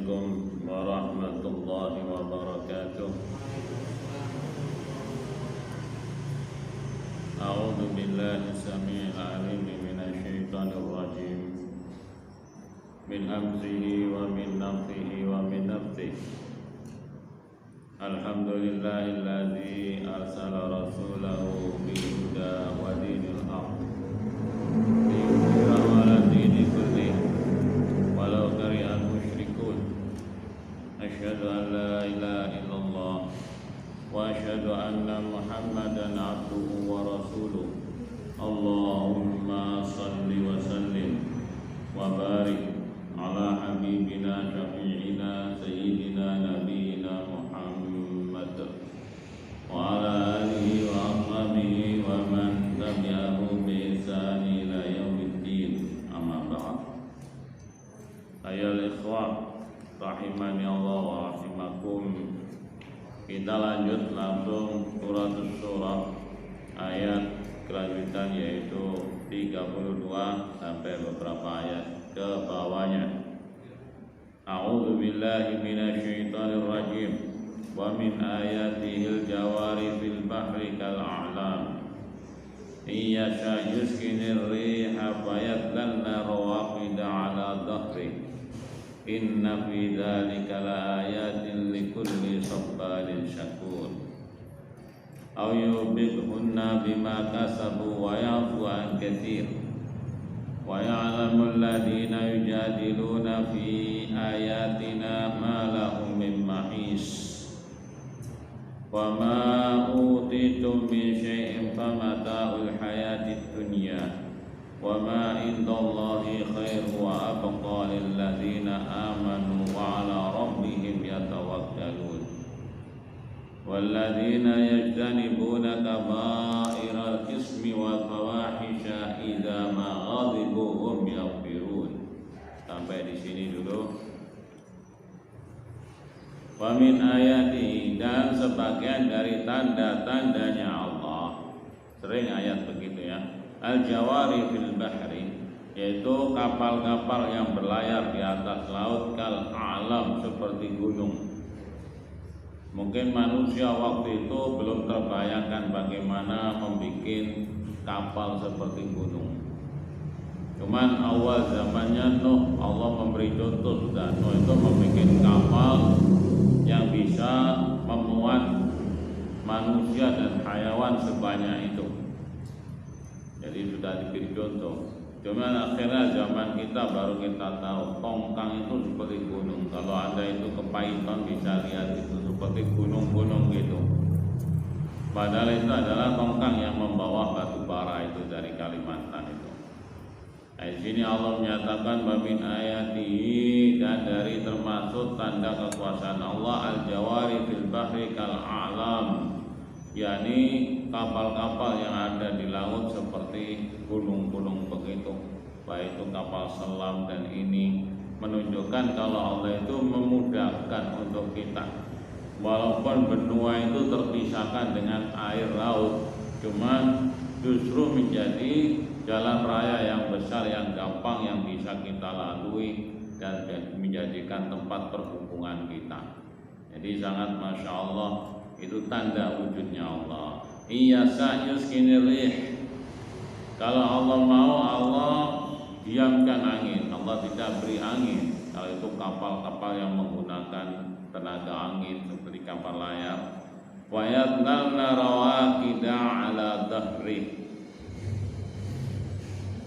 Assalamualaikum warahmatullahi wabarakatuh. A'udzu billahi samii'il 'aliim minasyaitonir rajiim. Min hamzihi wa min nafthihi wa min nafthihi. Alhamdulillahilladzi arsala rasulahu bil huda wa dinil haqq liyudhhirahu 'ala dini kullih walau karihal musyrikun. Asyhadu an la ilaha illallah wa asyhadu anna Muhammadan abduhu wa rasuluh. Allahumma salli wa sallim wa barik ala habibina syafi'ina sayyidina nabiyina Muhammad wa ala alihi wa ashabihi wa man tabi'ahu bi ihsan ila yaumiddin. Amma ba'd. Ayyuhal ikhwah rahimani Allah wa rahimakum. Kita lanjut langsung suratus surah ayat kelanjutan, yaitu 32 sampai beberapa ayat ke bawahnya. A'udzu billahi minasyaitonir rajim. Wa min ayatihil jawari fil bahri kal a'lam. Iyasha yuskinir riha fayadlanna rawaqida ala dhahri. Inna fi dzalika laayatin likulli sabarin syakur. Aw yubiqhunna bima kasabu wa ya'fu an katsir. Wa ya'lamu alladhina yujadiluna fi ayatina ma lahum min mahis. Wa ma utitum min syai'in famata'ul hayatid dunya wa ma indallahi khairu wa abqa lil ladzina amanu wa 'ala rabbihim yatawakkalun. Wal ladzina yajtanibuna kaba'iral ismi wal fawahisha idza ma ghadibu hum yaghfirun. Sampai di sini dulu. Wa min ayati, dan sebagian dari tanda-tandanya Allah. Sering ayat begitu ya. Al-jawari fil bahri, yaitu kapal-kapal yang berlayar di atas laut, kal alam, seperti gunung. Mungkin manusia waktu itu belum terbayangkan bagaimana membuat kapal seperti gunung. Cuman awal zamannya Nuh, Allah memberi contoh sudah. Nuh itu membuat kapal yang bisa memuat manusia dan hayawan sebanyak itu. Jadi sudah diberi contoh. Cuman akhirnya zaman kita baru kita tahu tongkang itu seperti gunung. Kalau Anda itu ke Python bisa lihat itu seperti gunung-gunung gitu. Padahal itu adalah tongkang yang membawa batu bara itu dari Kalimantan itu. Nah, di sini Allah menyatakan bamin ayatihi, dan dari termasuk tanda kekuasaan Allah al-jawari fil bahri kal a'lam, yakni kapal-kapal yang ada di laut seperti gunung-gunung begitu. Baik itu kapal selam, dan ini menunjukkan kalau Allah itu memudahkan untuk kita. Walaupun benua itu terpisahkan dengan air laut, cuman justru menjadi jalan raya yang besar, yang gampang, yang bisa kita lalui dan menjadikan tempat perhubungan kita. Jadi sangat Masya Allah, itu tanda wujudnya Allah. Iyasa yuskinir rih, kalau Allah mau, Allah diamkan angin, Allah tidak beri angin. Kalau itu kapal-kapal yang menggunakan tenaga angin seperti kapal layar. Wa yadnalna rawaqida ala dhahri,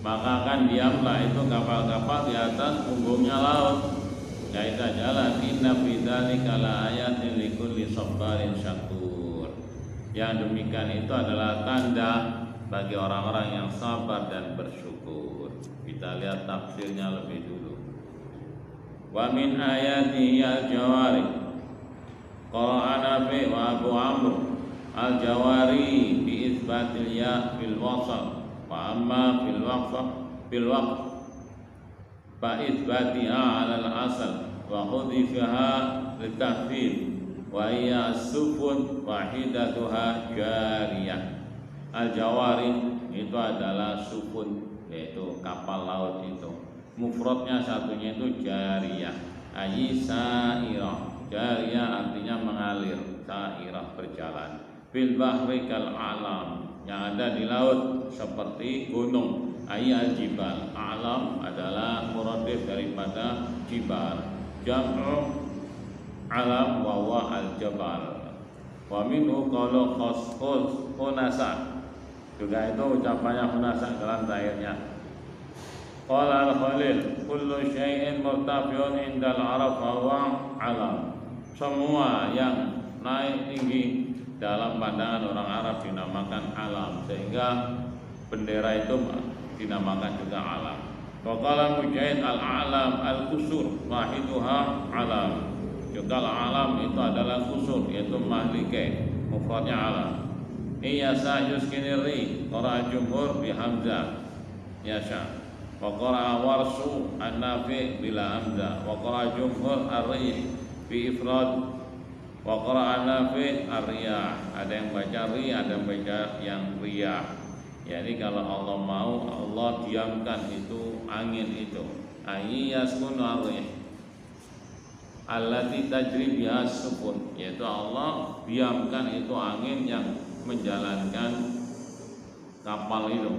maka akan diamlah itu kapal-kapal di atas punggungnya laut. Kita jalan. Inna fi dzalika laayatin likulli sabarin syakur. Yang demikian itu adalah tanda bagi orang-orang yang sabar dan bersyukur. Kita lihat tafsirnya lebih dulu. Wa min ayatihi al-jawari, qara'ana fi wa Abu Amr al-jawari bi isbatil ya fil wasal, wa amma fil waqf fa isbatiha 'ala al-asal wa hudifaha litahfid wa hiya as-sufun wahidatuha jariyah. Al-jawari itu adalah sufun, yaitu kapal laut itu. Mufradnya satunya itu jariyah. Ayi sairah, jariyah artinya mengalir, sairah berjalan. Fil bahri kal alam, yang ada di laut seperti gunung. Ayi al jibal, alam adalah muradif daripada jibal. Jam'u alam wa huwa al jabal. Wa minhu qawlu khunasa, juga itu ucapannya khunasa dalam syairnya. Qala al-Khalil, kullu syai'in murtafi'un indal arab fa huwa alam. Semua yang naik tinggi dalam pandangan orang Arab dinamakan alam, sehingga bendera itu dinamakan juga alam. Wa qala Mujahid al-a'lam al-qusur wahiduha alam. Juga alam itu adalah kusur, yaitu mahlike, mufradnya alam. Iyasa yuskiniri, qara jumhur bi hamzah yasha. Wa qara warsu an-nafi bila hamzah. Wa qara jumhur ar-rih bi ifrad. Wa qara an-nafi ar-riyah. Ada yang baca ri, ada yang baca yang riyah. Jadi kalau Allah mau, Allah diamkan itu angin itu. Ayy yaskunu ar-rih allati tajri biha sukun, yaitu Allah diamkan itu angin yang menjalankan kapal itu.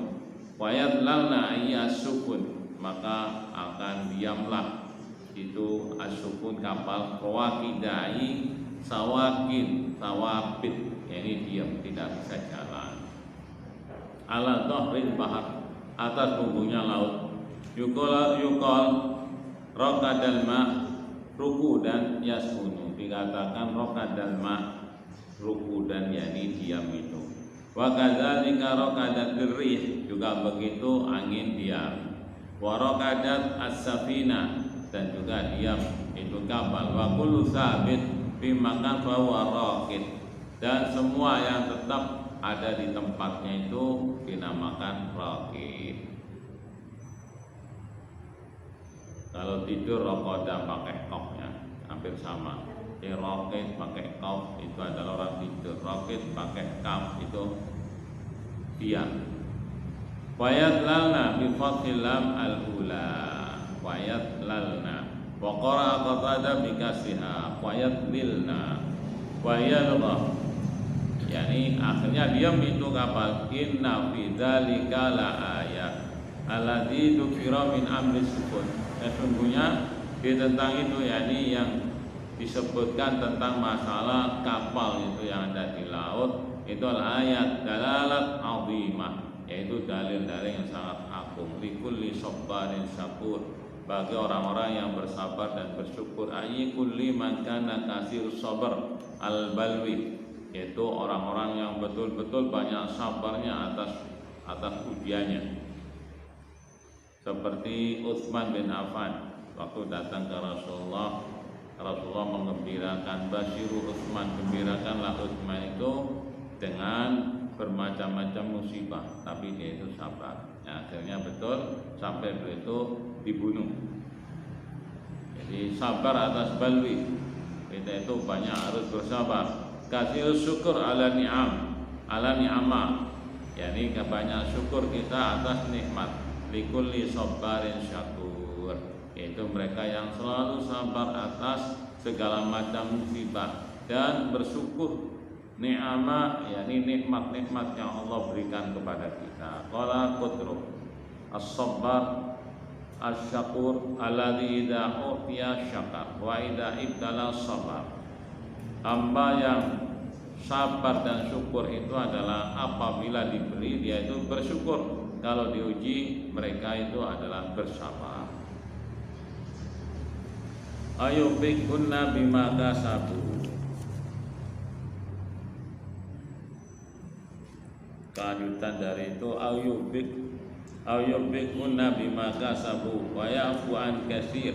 Wayat lalna ayyasukun, maka akan diamlah itu asukun kapal. Rawakidai sawakin sawabit, yani diam, tidak bisa jalan. Ala dhahril bahar, atas punggungnya laut. Yukol rokadal ma, ruku dan yaskunu, dikatakan rokadal ma, ruku dan yani diam itu. Wa kadzalika rakadat rih, juga begitu angin diam. Wa rakadat as-safina, dan juga diam itu kapal. Wa kullu sabit fi makan fa huwa raqid, dan semua yang tetap ada di tempatnya itu dinamakan raqid. Kalau tidur raqada pakai qaf ya, hampir sama. Raqid pakai qaf itu adalah orang tidur. Raqid pakai qaf itu diam. Wayat lalna bi fathil lam al-ula. Wayat lalna. Wa qara'a Qatadah bi kasriha. Wayat lilna. Wayalgha. Yani akhirnya diam itu kapal. Inna fi dzalika la ayat alladzi dzukira min amri sukun. Sesungguhnya di tentang itu, yakni yang disebutkan tentang masalah kapal itu yang ada di laut, itu ayat dalalat azimah, yaitu dalil-dalil yang sangat agung. Likulli sabarin syakur, bagi orang-orang yang bersabar dan bersyukur. Ayyi kulli man kana kasir sabar al-balwi, yaitu orang-orang yang betul-betul banyak sabarnya atas ujiannya. Seperti Utsman bin Affan, waktu datang ke Rasulullah mengembirakan, Basyiru Utsman, gembirakanlah Utsman itu dengan bermacam-macam musibah, tapi dia itu sabar. Ya, akhirnya betul sampai beliau itu dibunuh. Jadi sabar atas balwi, kita itu banyak harus bersabar. Kasih syukur ala ni'am, ala ni'amah, yakni banyak syukur kita atas nikmat. Likulli sabarin syakur, yaitu mereka yang selalu sabar atas segala macam musibah dan bersyukur ni'amah, yakni nikmat-nikmat yang Allah berikan kepada kita. Qala Qutru as-sabbar asy-syakur alladzi idza utiya syakar wa idza ibtala sabar. Hamba yang sabar dan syukur itu adalah apabila diberi dia itu bersyukur, kalau diuji mereka itu adalah bersabar. Ayubikunna bima kasabu, kelanjutan dari itu ayubikunna bima kasabu wa ya'fu an katsir,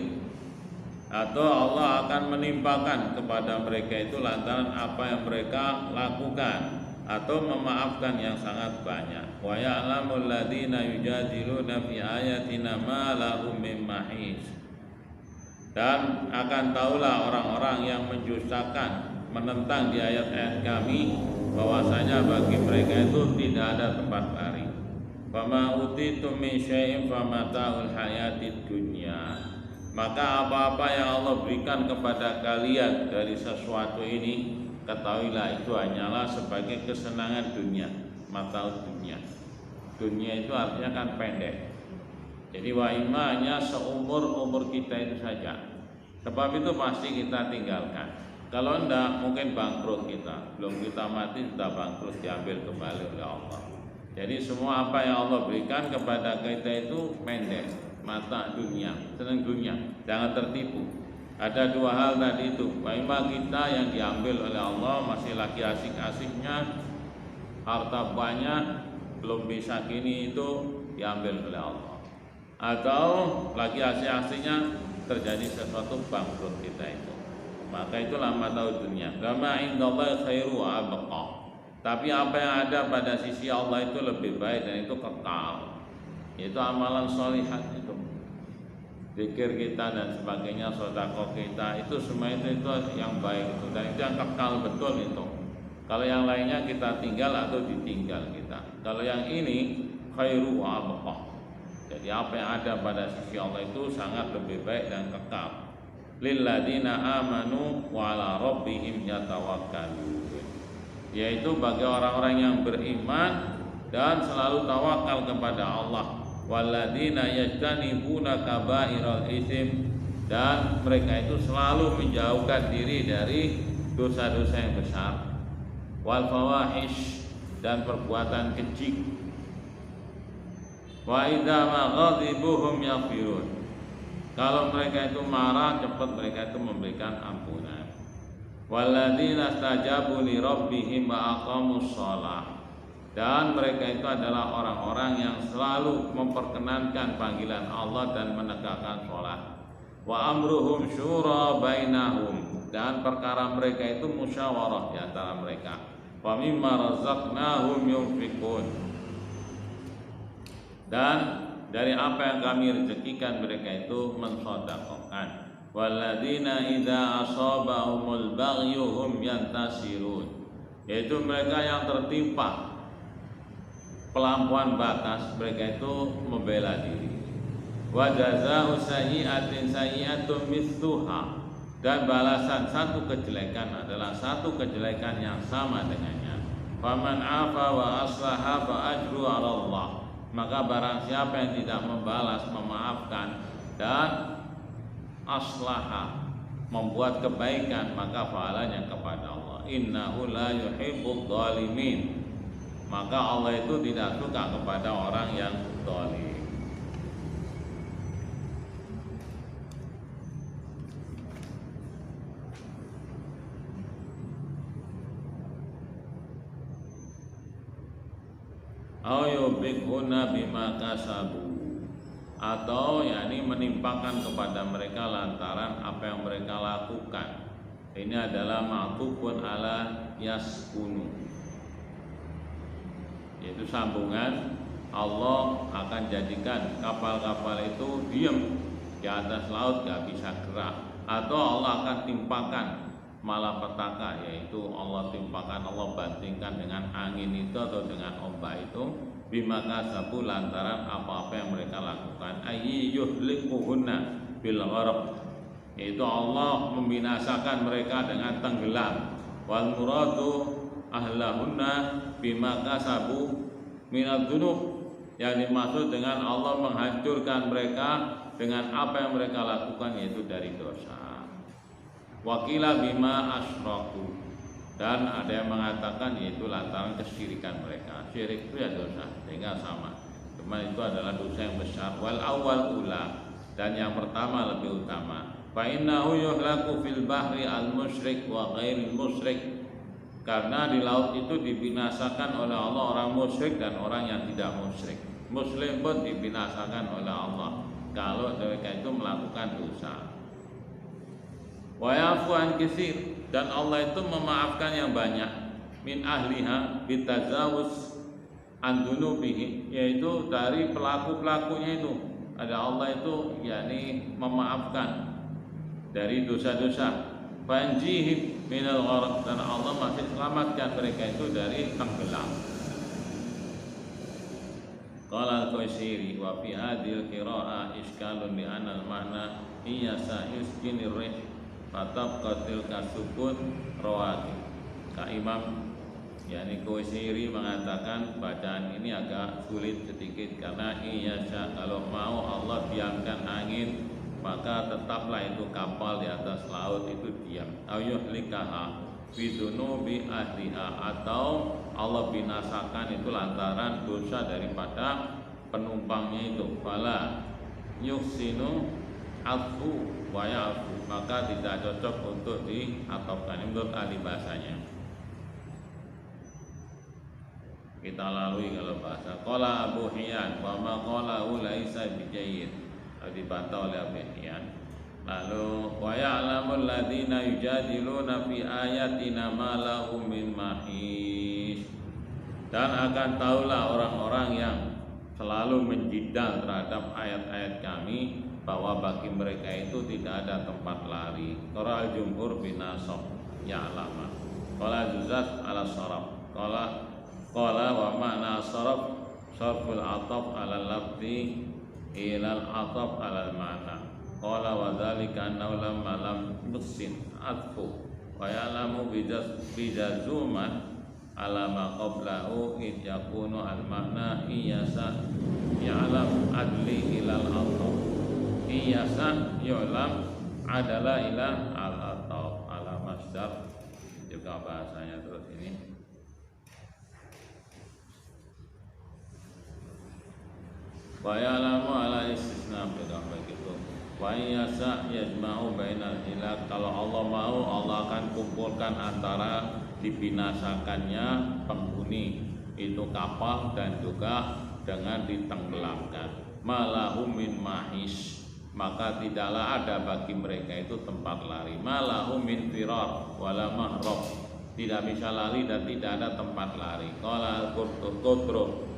atau Allah akan menimpakan kepada mereka itu lantaran apa yang mereka lakukan, atau memaafkan yang sangat banyak. Wa ya'lamul ladzina yujadiluna fi ayatina ma lahum min mahis, dan akan tahulah orang-orang yang mendustakan, menentang di ayat-ayat kami, bahwasanya bagi mereka itu tidak ada tempat lari. Wa ma utitum min syai'in famata'ul hayatid dunya, Maka apa-apa yang Allah berikan kepada kalian dari sesuatu ini, ketahuilah itu hanyalah sebagai kesenangan dunia, mata dunia. Dunia itu artinya kan pendek. Jadi wa imma hanya seumur kita itu saja. Sebab itu pasti kita tinggalkan. Kalau enggak mungkin bangkrut kita. Belum kita mati sudah bangkrut, diambil kembali oleh Allah. Jadi semua apa yang Allah berikan kepada kita itu pendek, mata dunia, senang dunia. Jangan tertipu. Ada dua hal tadi itu. Baiklah kita yang diambil oleh Allah masih lagi asik-asiknya, harta banyak, belum bisa kini itu diambil oleh Allah. Atau lagi asik-asiknya terjadi sesuatu bangkrut kita itu. Maka itulah mata dunia. Kama indallahi khairu wa abqa. Tapi apa yang ada pada sisi Allah itu lebih baik dan itu kekal. Itu amalan sholihat itu. Zikir kita dan sebagainya, sedekah kita, itu semua itu yang baik itu dan itu yang kekal betul itu. Kalau yang lainnya kita tinggal atau ditinggal kita. Kalau yang ini khairu wa abqa. Jadi apa yang ada pada sisi Allah itu sangat lebih baik dan kekal. Lilladzina amanu wa ala rabbihim yatawakkalun. Yaitu bagi orang-orang yang beriman dan selalu tawakal kepada Allah. Walladzina yajtanibuna kaba'iral ism, dan mereka itu selalu menjauhkan diri dari dosa-dosa yang besar. Wal fawahish, dan perbuatan keji. Wa idza ma ghadibuhum yaghfirun. Kalau mereka itu marah, cepat mereka itu memberikan ampunan. Walladzina stajabu li rabbihim wa aqamus shalah, dan mereka itu adalah orang-orang yang selalu memperkenankan panggilan Allah dan menegakkan sholat. Wa amruhum syura bainahum, dan perkara mereka itu musyawarah di antara mereka. Wa mimma razaqnahum yunfiqun, dan dari apa yang kami rezekikan mereka itu mensedekahkan. Walladzina idza asabahumul baghyu hum yantasirun, yaitu mereka yang tertimpa pelampaui batas, mereka itu membela diri. Wa jazaa'u sayyi'atin sayyi'atun mithluha, dan balasan satu kejelekan adalah satu kejelekan yang sama dengannya. Faman 'afa wa aslaha fa ajru 'ala Allah, maka barang siapa yang tidak membalas, memaafkan dan aslaha, membuat kebaikan, maka pahalanya kepada Allah. Innahu la yuhibbudz zalimin, maka Allah itu tidak suka kepada orang yang zalim. Au yubighuna bima kasabu, atau yakni menimpakan kepada mereka lantaran apa yang mereka lakukan. Ini adalah ma'tufun ala yaskunu, yaitu sambungan. Allah akan jadikan kapal-kapal itu diam di atas laut, gak bisa gerak, atau Allah akan timpakan malapetaka, yaitu Allah timpakan, Allah bantingkan dengan angin itu atau dengan ombak itu, bima kasabu, lantaran apa-apa yang mereka lakukan. Ayyi yuhlikuhunna bil gharq, yaitu Allah membinasakan mereka dengan tenggelam. Wal muradu ahlahunna bima kasabu minadz dzunub, yang dimaksud dengan Allah menghancurkan mereka dengan apa yang mereka lakukan, yaitu dari dosa. Wakila bima asyraku, dan ada yang mengatakan yaitu lantaran kesyirikan mereka. Syirik itu ya dosa, sehingga sama. Cuma itu adalah dosa yang besar. Wal awal ula, dan yang pertama lebih utama. Fa innahu yuhlaku fil bahri al musyrik wa ghairil musyrik, karena di laut itu dibinasakan oleh Allah orang musyrik dan orang yang tidak musyrik. Muslim pun dibinasakan oleh Allah kalau mereka itu melakukan dosa. Wa yafu an katsir, dan Allah itu memaafkan yang banyak. Min ahliha bitazawus an dunubihi, yaitu dari pelaku-pelakunya itu. Ada Allah itu yakni memaafkan dari dosa-dosa. Fanjihim minal gharq, dan Allah masih selamatkan mereka itu dari tenggelam. Qala al-Qaisiri wa fi hadhil qira'ah iskalun li anna al-ma'na iyasa yuskinir rih fatab qatil kasukun rawati. Kak Imam yakni Kuwaisiri mengatakan bacaan ini agak sulit sedikit karena iyasa, kalau mau Allah diamkan angin maka tetaplah itu kapal di atas laut itu diam. Ayuhlikaha bidunubi ahliha, atau Allah binasakan itu lantaran dosa daripada penumpangnya itu. Fala yuhsinu afu wa ya'fu, maka tidak cocok untuk diatofkan menurut ahli bahasanya. Kita lalui kalau bahasa. Qala Abu Hiyan wa ma qalahu laisa bijayyid, dibantah oleh Abu Hiyan. Lalu wa ya'lamul ladzina yujadiluna fi ayatina ma lahum min mahis, dan akan tahulah orang-orang yang selalu menjidal terhadap ayat-ayat kami bahwa bagi mereka itu tidak ada tempat lari. Qara al-jumhur binasab ya'lama. Qala juzat ala saraf. Qala wa ma'na saraf sarful ataf ala lafzi ilal ataf ala ma'na. Qala wa dzalika annahu lamma lam yusin atfu wa ya'lamu bijazuman ala ma qablahu id yakunu al makna iyasa ya'lam adli ilal ataf. Iyasa ya'lam adalah ila al ataf ala masdar, juga bahasanya terus ini. Wa ya'lamu ala istisna bidang begitu. Wa yasa yajma'u bainal hilak, kalau Allah mau Allah akan kumpulkan antara dibinasakannya penghuni itu kapal dan juga dengan ditenggelamkan. Malahum min mahis, maka tidaklah ada bagi mereka itu tempat lari. Malahum min firar wala mahrab, tidak bisa lari dan tidak ada tempat lari. Qala al-Qurtubi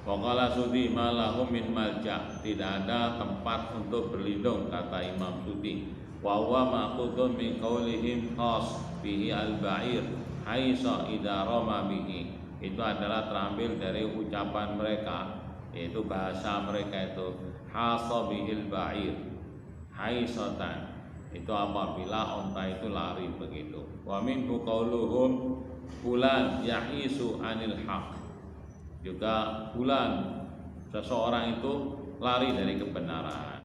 wa qala Sudi malahum min malja, tidak ada tempat untuk berlindung, kata Imam Sudi. Wa huwa ma'khudun min qaulihim khas bihi al-ba'ir haisa idza rama bihi, itu adalah terambil dari ucapan mereka, yaitu bahasa mereka itu hasa bihil ba'ir haisatan, itu apabila onta itu lari begitu. Wa minhu qauluhum fulan yahisu anil haq, juga bulan seseorang itu lari dari kebenaran.